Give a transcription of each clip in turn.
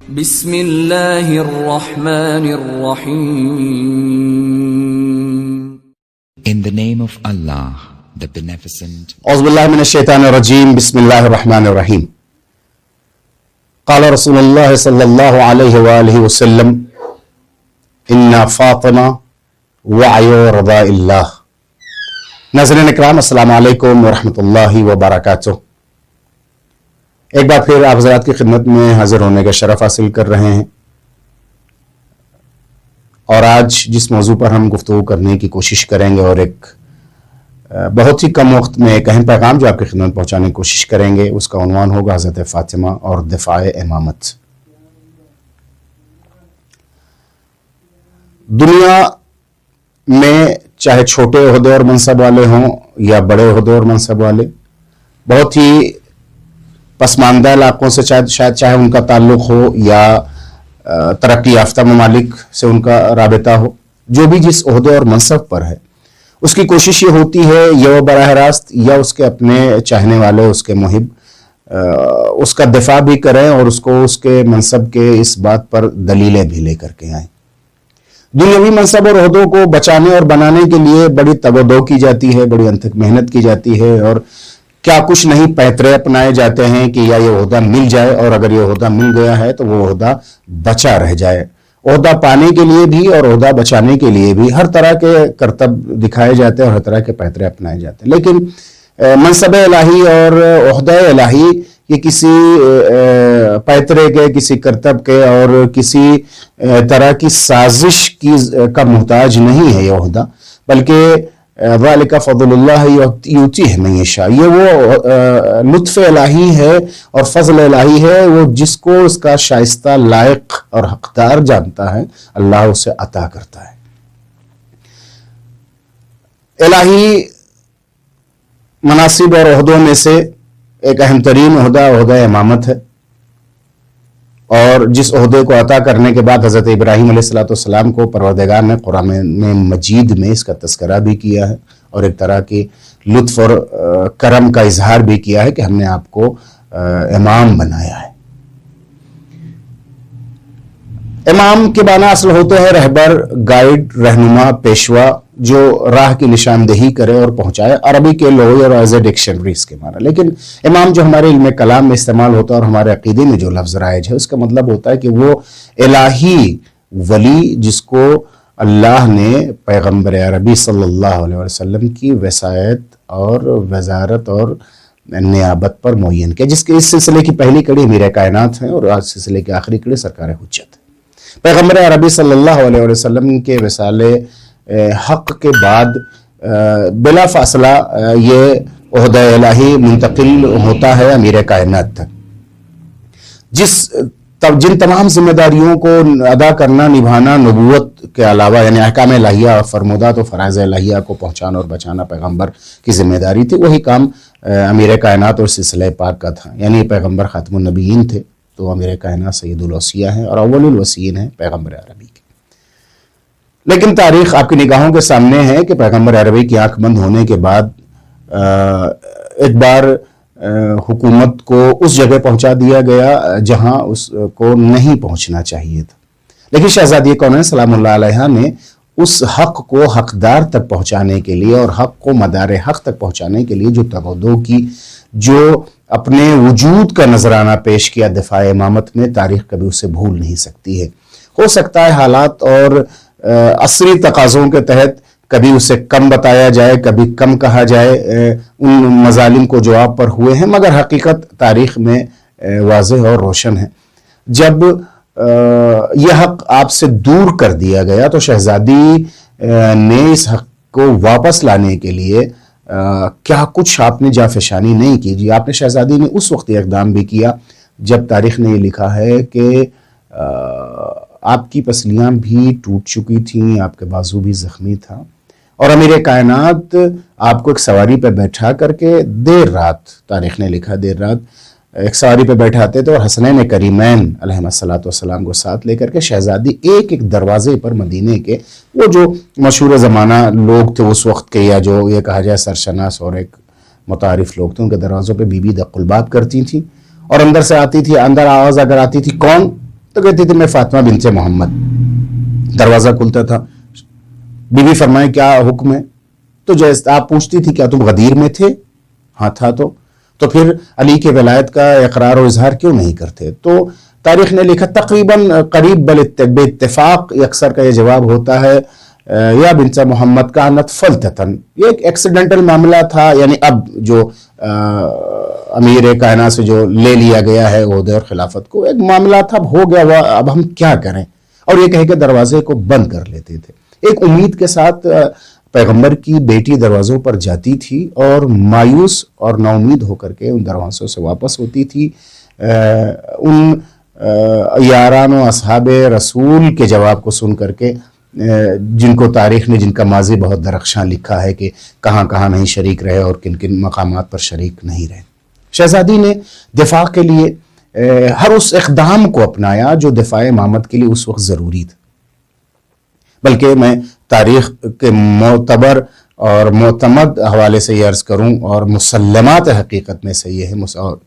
بسم اللہ الرحمن الرحیم. In the name of Allah, the Beneficent. اعوذ باللہ من الشیطان الرجیم. بسم اللہ الرحمن الرحیم. قال رسول اللہ صلی اللہ علیہ وآلہ وسلم ان فاطمہ وعی رضاء اللہ. ناظرین اکرام، السلام علیکم ورحمۃ اللہ وبرکاتہ. ایک بار پھر آپ حضرات کی خدمت میں حاضر ہونے کا شرف حاصل کر رہے ہیں، اور آج جس موضوع پر ہم گفتگو کرنے کی کوشش کریں گے، اور ایک بہت ہی کم وقت میں ایک اہم پیغام جو آپ کی خدمت پہنچانے کی کوشش کریں گے، اس کا عنوان ہوگا حضرت فاطمہ اور دفاع امامت. دنیا میں چاہے چھوٹے عہدے اور منصب والے ہوں یا بڑے عہدے اور منصب والے، بہت ہی پسماندہ علاقوں سے شاید چاہے ان کا تعلق ہو یا ترقی یافتہ ممالک سے ان کا رابطہ ہو، جو بھی جس عہدے اور منصب پر ہے، اس کی کوشش یہ ہوتی ہے یا وہ براہ راست یا اس کے اپنے چاہنے والے، اس کے محب، اس کا دفاع بھی کریں اور اس کو اس کے منصب کے اس بات پر دلیلیں بھی لے کر کے آئیں. دنیاوی منصب اور عہدوں کو بچانے اور بنانے کے لیے بڑی تگ و دو کی جاتی ہے، بڑی انتھک محنت کی جاتی ہے، اور کیا کچھ نہیں پیترے اپنائے جاتے ہیں کہ یا یہ عہدہ مل جائے، اور اگر یہ عہدہ مل گیا ہے تو وہ عہدہ بچا رہ جائے. عہدہ پانے کے لیے بھی اور عہدہ بچانے کے لیے بھی ہر طرح کے کرتب دکھائے جاتے ہیں اور ہر طرح کے پیترے اپنائے جاتے ہیں. لیکن منصب الہی اور عہدہ الہی یہ کسی پیترے کے، کسی کرتب کے اور کسی طرح کی سازش کا محتاج نہیں ہے. یہ عہدہ بلکہ ذالک فضل اللہ یؤتیہ من یشاء، یہ وہ لطف الہی ہے اور فضل الہی ہے، وہ جس کو اس کا شائستہ، لائق اور حقدار جانتا ہے اللہ اسے عطا کرتا ہے. الہی مناصب اور عہدوں میں سے ایک اہم ترین عہدہ امامت ہے، اور جس عہدے کو عطا کرنے کے بعد حضرت ابراہیم علیہ السلام کو پروردگار نے قرآن مجید میں اس کا تذکرہ بھی کیا ہے، اور ایک طرح کی لطف اور کرم کا اظہار بھی کیا ہے کہ ہم نے آپ کو امام بنایا ہے. امام کے معنی اصل ہوتے ہیں رہبر، گائیڈ، رہنما، پیشوا، جو راہ کی نشاندہی کرے اور پہنچائے. عربی کے لغوی اور ایز اے ڈکشنری اس کے معنی. لیکن امام جو ہمارے علم کلام میں استعمال ہوتا ہے اور ہمارے عقیدے میں جو لفظ رائج ہے، اس کا مطلب ہوتا ہے کہ وہ الہی ولی جس کو اللہ نے پیغمبر عربی صلی اللہ علیہ وسلم کی وصایت اور وزارت اور نیابت پر معین کیا، جس کے اس سلسلے کی پہلی کڑی امیر کائنات ہیں اور آج سلسلے کی آخری کڑی سرکار حجت. پیغمبر عربی صلی اللہ علیہ وسلم کے وصال حق کے بعد بلا فاصلہ یہ عہدہ الہی منتقل ہوتا ہے امیر کائنات تک، جن تمام ذمہ داریوں کو ادا کرنا، نبھانا نبوت کے علاوہ، یعنی احکام الہیہ، فرمودات و فرائض الہیہ کو پہنچانا اور بچانا پیغمبر کی ذمہ داری تھی. وہی کام امیر کائنات اور سلسلہ پاک کا تھا. یعنی پیغمبر خاتم النبیین تھے تو امیر کائنات سید الاوصیاء ہیں اور اول الوصیین ہیں پیغمبر عربی کے. لیکن تاریخ آپ کی نگاہوں کے سامنے ہے کہ پیغمبر عربی کی آنکھ بند ہونے کے بعد ایک بار حکومت کو اس جگہ پہنچا دیا گیا جہاں اس کو نہیں پہنچنا چاہیے تھا. لیکن شہزادی کونین سلام اللہ علیہا نے اس حق کو حقدار تک پہنچانے کے لیے اور حق کو مدار حق تک پہنچانے کے لیے جو تغدو کی، جو اپنے وجود کا نذرانہ پیش کیا دفاع امامت میں، تاریخ کبھی اسے بھول نہیں سکتی ہے. ہو سکتا ہے حالات اور عصری تقاضوں کے تحت کبھی اسے کم بتایا جائے، کبھی کم کہا جائے ان مظالم کو جو آپ پر ہوئے ہیں، مگر حقیقت تاریخ میں واضح اور روشن ہے. جب یہ حق آپ سے دور کر دیا گیا تو شہزادی نے اس حق کو واپس لانے کے لیے کیا کچھ آپ نے جافشانی نہیں کی. جی، آپ نے شہزادی نے اس وقت اقدام بھی کیا جب تاریخ نے یہ لکھا ہے کہ آپ کی پسلیاں بھی ٹوٹ چکی تھیں، آپ کے بازو بھی زخمی تھا، اور امیر کائنات آپ کو ایک سواری پہ بیٹھا کر کے دیر رات، تاریخ نے لکھا دیر رات ایک سواری پہ بیٹھاتے تھے، اور حسنین کریمین علیہ السلام کو ساتھ لے کر کے شہزادی ایک ایک دروازے پر مدینے کے، وہ جو مشہور زمانہ لوگ تھے اس وقت کے، یا جو یہ کہا جائے سرشناس اور ایک متعارف لوگ تھے، ان کے دروازوں پہ بی بی دق الباب کرتی تھیں اور اندر سے آتی تھی، اندر آواز اگر آتی تھی کون، تو کہتی تھی میں فاطمہ بنت محمد. دروازہ کھلتا تھا, بی بی فرمائے کیا حکم ہے؟ تو جیسے آپ پوچھتی تھی کیا تم غدیر میں تھے؟ ہاں تھا. تو پھر علی کے ولایت کا اقرار و اظہار کیوں نہیں کرتے؟ تو تاریخ نے لکھا تقریباً قریب بے اتفاق اکثر کا یہ جواب ہوتا ہے یا بنت محمد کانت فلتتن, یہ ایک ایکسیڈنٹل معاملہ تھا. یعنی اب جو امیر کائنات سے جو لے لیا گیا ہے عہدے اور خلافت کو, ایک معاملہ تھا, اب ہو گیا, اب ہم کیا کریں, اور یہ کہہ کے دروازے کو بند کر لیتے تھے. ایک امید کے ساتھ پیغمبر کی بیٹی دروازوں پر جاتی تھی اور مایوس اور نا امید ہو کر کے ان دروازوں سے واپس ہوتی تھی. ان یاران و اصحاب رسول کے جواب کو سن کر کے, جن کو تاریخ نے جن کا ماضی بہت درخشاں لکھا ہے کہ کہاں کہاں نہیں شریک رہے اور کن کن مقامات پر شریک نہیں رہے. شہزادی نے دفاع کے لیے ہر اس اقدام کو اپنایا جو دفاع امامت کے لیے اس وقت ضروری تھا. بلکہ میں تاریخ کے معتبر اور معتمد حوالے سے یہ عرض کروں اور مسلمات حقیقت میں سے یہ ہے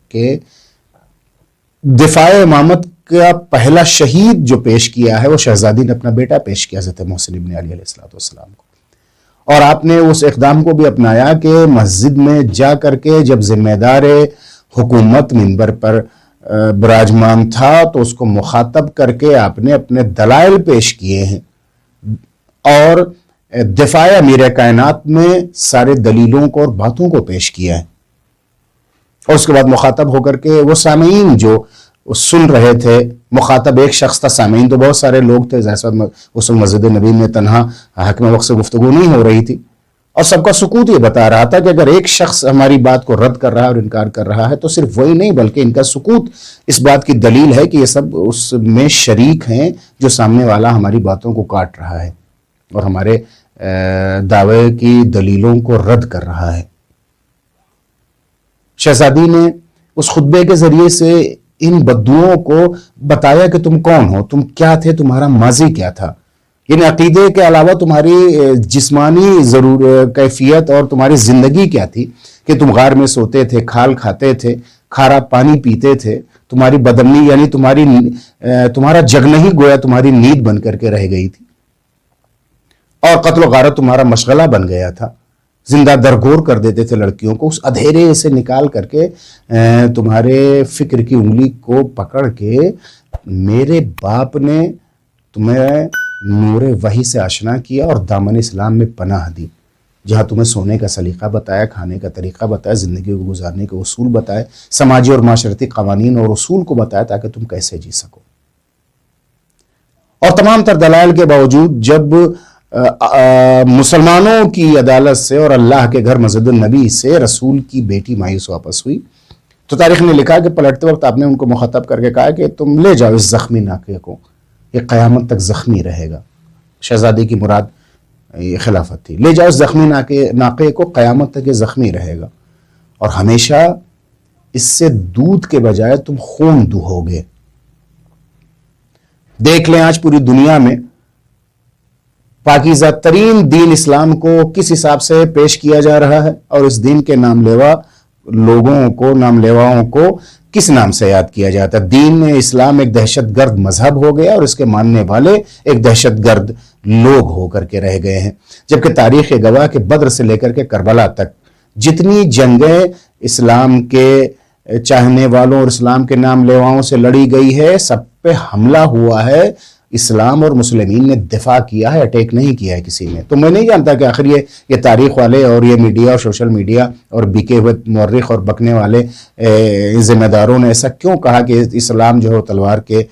کہ دفاع امامت کا پہلا شہید جو پیش کیا ہے وہ شہزادی نے اپنا بیٹا پیش کیا حضرت محسن ابن علی علیہ السلام کو. اور آپ نے اس اقدام کو بھی اپنایا کہ مسجد میں جا کر کے جب ذمہ دار حکومت منبر پر براجمان تھا تو اس کو مخاطب کر کے آپ نے اپنے دلائل پیش کیے ہیں اور دفاع امیر کائنات میں سارے دلیلوں کو اور باتوں کو پیش کیا ہے. اور اس کے بعد مخاطب ہو کر کے وہ سامعین جو سن رہے تھے, مخاطب ایک شخص تھا, سامعین تو بہت سارے لوگ تھے. اس مسجد نبی میں تنہا حاکم وقت سے گفتگو نہیں ہو رہی تھی اور سب کا سکوت یہ بتا رہا تھا کہ اگر ایک شخص ہماری بات کو رد کر رہا ہے اور انکار کر رہا ہے تو صرف وہی نہیں بلکہ ان کا سکوت اس بات کی دلیل ہے کہ یہ سب اس میں شریک ہیں جو سامنے والا ہماری باتوں کو کاٹ رہا ہے اور ہمارے دعوے کی دلیلوں کو رد کر رہا ہے. شہزادی نے اس خطبے کے ذریعے سے ان بدوؤں کو بتایا کہ تم کون ہو, تم کیا تھے, تمہارا ماضی کیا تھا. یعنی عقیدے کے علاوہ تمہاری جسمانی کیفیت اور تمہاری زندگی کیا تھی کہ تم غار میں سوتے تھے, کھال کھاتے تھے, کھارا پانی پیتے تھے. تمہاری بدمنی یعنی تمہارا جگنا ہی گویا تمہاری نیند بن کر کے رہ گئی تھی اور قتل و غارت تمہارا مشغلہ بن گیا تھا. زندہ درگور کر دیتے تھے لڑکیوں کو, اس اندھیرے سے نکال کر کے تمہارے فکر کی انگلی کو پکڑ کے میرے باپ نے تمہیں نور وحی سے آشنا کیا اور دامن اسلام میں پناہ دی, جہاں تمہیں سونے کا سلیقہ بتایا, کھانے کا طریقہ بتایا, زندگی کو گزارنے کے اصول بتائے, سماجی اور معاشرتی قوانین اور اصول کو بتایا تاکہ تم کیسے جی سکو. اور تمام تر دلائل کے باوجود جب مسلمانوں کی عدالت سے اور اللہ کے گھر مسجد النبی سے رسول کی بیٹی مایوس واپس ہوئی تو تاریخ نے لکھا کہ پلٹتے وقت آپ نے ان کو مخاطب کر کے کہا کہ تم لے جاؤ اس زخمی ناقے کو, یہ قیامت تک زخمی رہے گا. شہزادی کی مراد یہ خلافت تھی. لے جاؤ اس زخمی ناقے کو, قیامت تک یہ زخمی رہے گا اور ہمیشہ اس سے دودھ کے بجائے تم خون دہو گے. دیکھ لیں آج پوری دنیا میں پاکیزہ ترین دین اسلام کو کس حساب سے پیش کیا جا رہا ہے اور اس دین کے نام لیواؤں کو کس نام سے یاد کیا جاتا ہے. دین اسلام ایک دہشت گرد مذہب ہو گیا اور اس کے ماننے والے ایک دہشت گرد لوگ ہو کر کے رہ گئے ہیں. جبکہ تاریخ گواہ کے بدر سے لے کر کے کربلا تک جتنی جنگیں اسلام کے چاہنے والوں اور اسلام کے نام لیواؤں سے لڑی گئی ہے, سب پہ حملہ ہوا ہے, اسلام اور مسلمین نے دفاع کیا ہے, اٹیک نہیں کیا ہے کسی نے. تو میں نہیں جانتا کہ آخر یہ تاریخ والے اور یہ میڈیا اور سوشل میڈیا اور بکے ہوئے مورخ اور بکنے والے ذمہ داروں نے ایسا کیوں کہا کہ اسلام جو ہے تلوار کے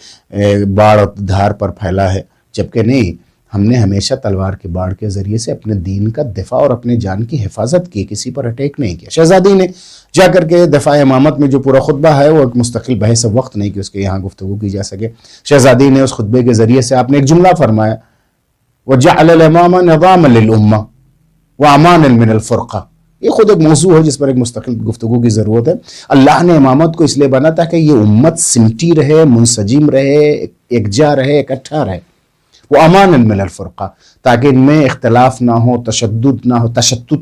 باڑ دھار پر پھیلا ہے, جبکہ نہیں, ہم نے ہمیشہ تلوار کے باڑ کے ذریعے سے اپنے دین کا دفاع اور اپنے جان کی حفاظت کی, کسی پر اٹیک نہیں کیا. شہزادی نے جا کر کے دفاع امامت میں جو پورا خطبہ ہے وہ ایک مستقل بحث وقت نہیں کہ اس کے یہاں گفتگو کی جا سکے. شہزادی نے اس خطبے کے ذریعے سے آپ نے ایک جملہ فرمایا, وَجَعَلَ الْإِمَامَ نِظَامًا لِلْأُمَّةِ وَأَمَانًا مِنَ الْفُرْقَةِ. یہ خود ایک موضوع ہے جس پر ایک مستقل گفتگو کی ضرورت ہے. اللہ نے امامت کو اس لیے بنا تاکہ یہ امت سمٹی رہے, منسجم رہے, یکجا رہے, اکٹھا رہے. وہ امانا من الفرقہ, تاکہ ان میں اختلاف نہ ہو, تشدد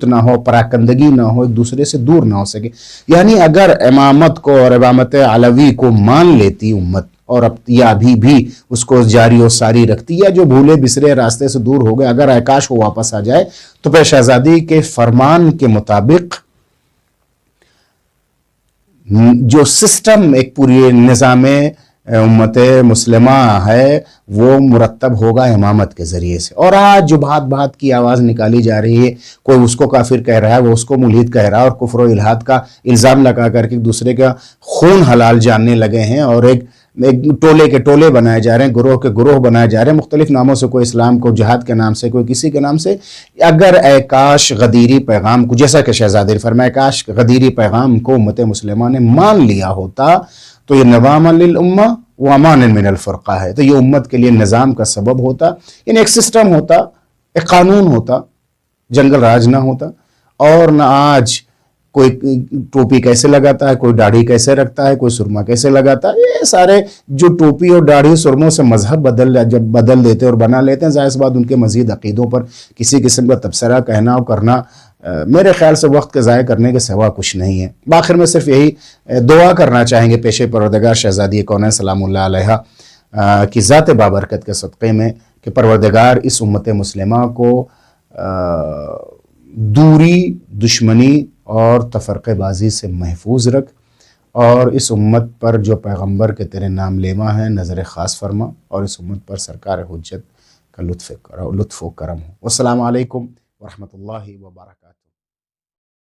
نہ ہو, پراکندگی نہ ہو, ایک دوسرے سے دور نہ ہو سکے. یعنی اگر امامت کو اور امامت علوی کو مان لیتی امت اور اب یا ابھی بھی اس کو جاری و ساری رکھتی، یا جو بھولے بسرے راستے سے دور ہو گئے اگر کاش وہ واپس آ جائے تو پھر شہزادی کے فرمان کے مطابق جو سسٹم ایک پوری نظام امت مسلمہ ہے وہ مرتب ہوگا امامت کے ذریعے سے۔ اور آج جو بات کی آواز نکالی جا رہی ہے، کوئی اس کو کافر کہہ رہا ہے، وہ اس کو ملحد کہہ رہا ہے، اور کفر و الحاد کا الزام لگا کر کے ایک دوسرے کا خون حلال جاننے لگے ہیں، اور ایک ٹولے کے ٹولے بنائے جا رہے ہیں، گروہ کے گروہ بنائے جا رہے ہیں مختلف ناموں سے، کوئی اسلام کو جہاد کے نام سے، کوئی کسی کے نام سے۔ اگر کاش غدیری پیغام کو، جیسا کہ شہزادی نے فرمایا، کاش غدیری پیغام کو امت مسلمہ نے مان لیا ہوتا تو یہ نظاما للامہ وامان من الفرقہ ہے، تو یہ امت کے لیے نظام کا سبب ہوتا، یعنی ایک سسٹم ہوتا، ایک قانون ہوتا، جنگل راج نہ ہوتا۔ اور نہ آج کوئی ٹوپی کیسے لگاتا ہے، کوئی داڑھی کیسے رکھتا ہے، کوئی سرما کیسے لگاتا ہے، یہ سارے جو ٹوپی اور داڑھی سرموں سے مذہب جب بدل دیتے اور بنا لیتے ہیں، ظاہر سی بات ان کے مزید عقیدوں پر کسی قسم کا تبصرہ کہنا اور کرنا میرے خیال سے وقت کے ضائع کرنے کے سوا کچھ نہیں ہے۔ بآخر میں صرف یہی دعا کرنا چاہیں گے پیش پروردگار شہزادی کونین سلام اللہ علیہ کی ذات بابرکت کے صدقے میں کہ پروردگار اس امت مسلمہ کو دوری، دشمنی اور تفرقے بازی سے محفوظ رکھ، اور اس امت پر جو پیغمبر کے تیرے نام لیوا ہیں نظر خاص فرما، اور اس امت پر سرکار حجت کا لطف و کرم ہو۔ والسلام علیکم ورحمۃ اللہ وبرکاتہ۔